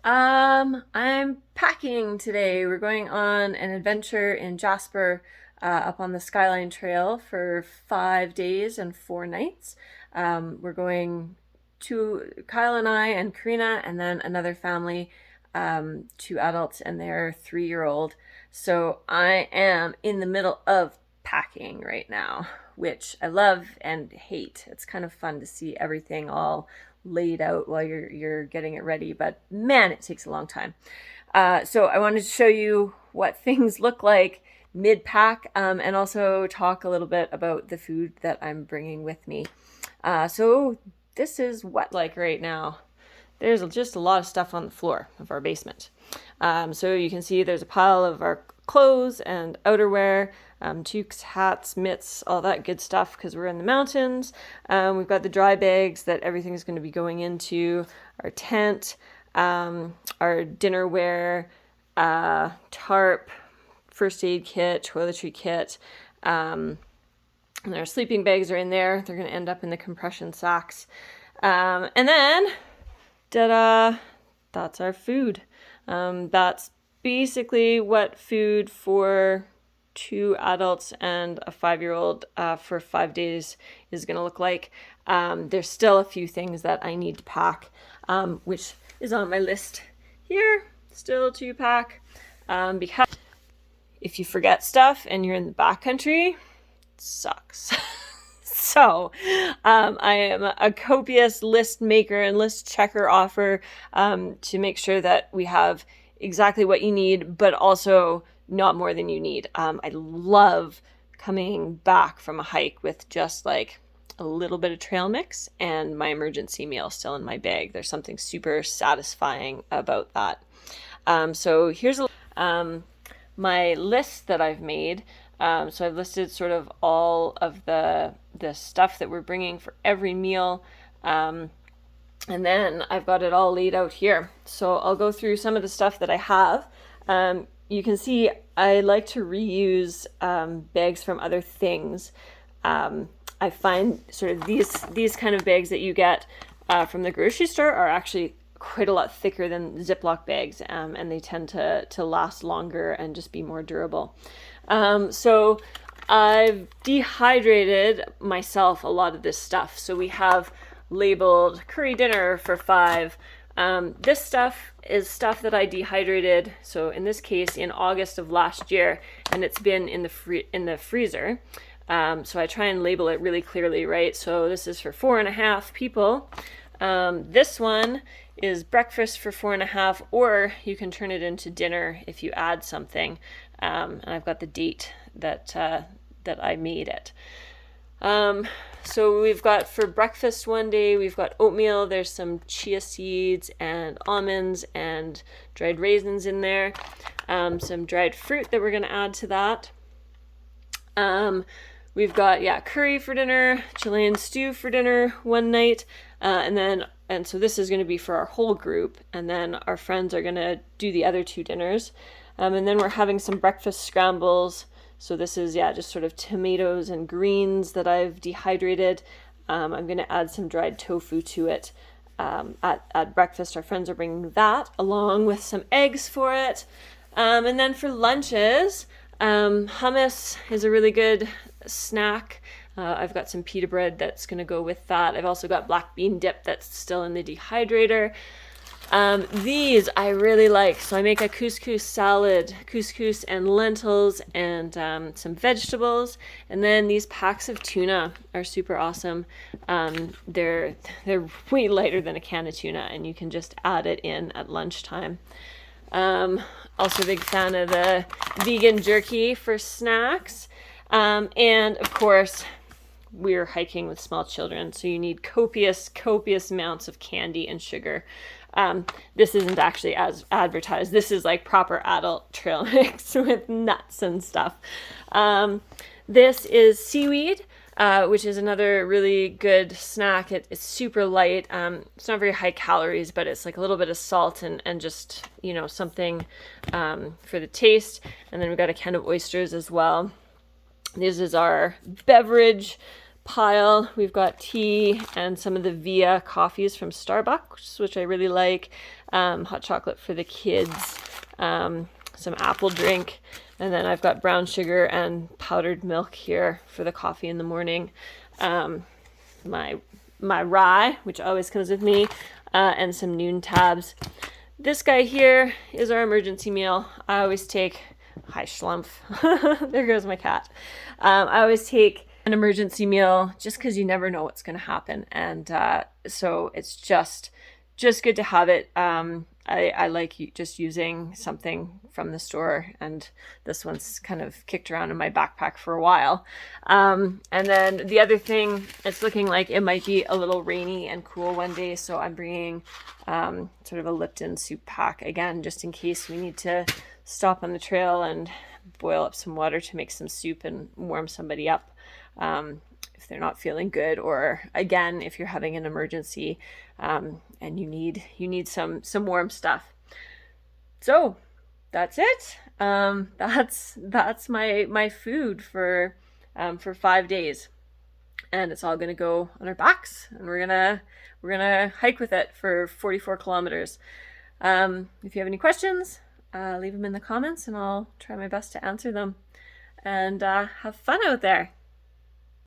I'm packing today. We're going on an adventure in Jasper, up on the Skyline Trail for 5 days and 4 nights. We're going to Kyle and I and Karina, and then another family, two adults and their 3-year-old. So I am in the middle of packing right now, which I love and hate. It's kind of fun to see everything all laid out while you're getting it ready, but man, it takes a long time. So I wanted to show you what things look like mid-pack, and also talk a little bit about the food that I'm bringing with me. So this is what like right now. There's just a lot of stuff on the floor of our basement. So you can see there's a pile of our clothes and outerwear, toques, hats, mitts, all that good stuff because we're in the mountains. We've got the dry bags that everything's going to be going into, our tent, our dinnerware, tarp, first aid kit, toiletry kit. And our sleeping bags are in there. They're going to end up in the compression sacks. And then, ta-da, that's our food. That's basically what food for 2 adults and a 5-year-old for 5 days is going to look like. There's still a few things that I need to pack, which is on my list here, still to pack, because if you forget stuff and you're in the backcountry, it sucks. So I am a copious list maker and list checker offer, to make sure that we have exactly what you need, but also not more than you need. I love coming back from a hike with just like a little bit of trail mix and my emergency meal still in my bag. There's something super satisfying about that. So here's my list that I've made. So I've listed sort of all of the stuff that we're bringing for every meal. And then I've got it all laid out here. So I'll go through some of the stuff that I have. You can see I like to reuse bags from other things. I find sort of these kind of bags that you get from the grocery store are actually quite a lot thicker than Ziploc bags, and they tend to last longer and just be more durable. So I've dehydrated myself a lot of this stuff. So we have labeled curry dinner for 5. This stuff is stuff that I dehydrated. So in this case, in August of last year, and it's been in the freezer. So I try and label it really clearly, right? So this is for 4.5 people. This one is breakfast for 4.5, or you can turn it into dinner if you add something. And I've got the date that I made it. So we've got for breakfast one day, we've got oatmeal. There's some chia seeds and almonds and dried raisins in there. Some dried fruit that we're going to add to that. We've got, curry for dinner, Chilean stew for dinner one night. And so this is going to be for our whole group. And then our friends are going to do the other 2 dinners. And then we're having some breakfast scrambles. So this is, just sort of tomatoes and greens that I've dehydrated. I'm going to add some dried tofu to it. At breakfast, our friends are bringing that along with some eggs for it. And then for lunches, hummus is a really good snack. I've got some pita bread that's going to go with that. I've also got black bean dip that's still in the dehydrator. These I really like. So I make a couscous salad, couscous and lentils and some vegetables. And then these packs of tuna are super awesome. They're way lighter than a can of tuna, and you can just add it in at lunchtime. Also a big fan of the vegan jerky for snacks. And of course, we're hiking with small children, so you need copious amounts of candy and sugar. This isn't actually as advertised. This is like proper adult trail mix with nuts and stuff. This is seaweed, which is another really good snack. It's super light. It's not very high calories, but it's like a little bit of salt and just, something for the taste. And then we've got a can of oysters as well. This is our beverage pile, we've got tea and some of the Via coffees from Starbucks, which I really like. Hot chocolate for the kids, some apple drink, and then I've got brown sugar and powdered milk here for the coffee in the morning. My rye, which always comes with me, and some Noon tabs. This guy here is our emergency meal. I always take, hi Schlumpf, there goes my cat. I always take an emergency meal just because you never know what's going to happen. And so it's just good to have it. I like just using something from the store, and this one's kind of kicked around in my backpack for a while. And then the other thing, it's looking like it might be a little rainy and cool one day, so I'm bringing sort of a Lipton soup pack, again, just in case we need to stop on the trail and boil up some water to make some soup and warm somebody up if they're not feeling good, or again, if you're having an emergency and you need some warm stuff. So that's it. That's my food for 5 days, and it's all gonna go on our backs, and we're gonna hike with it for 44 kilometers. If you have any questions, leave them in the comments, and I'll try my best to answer them. And have fun out there.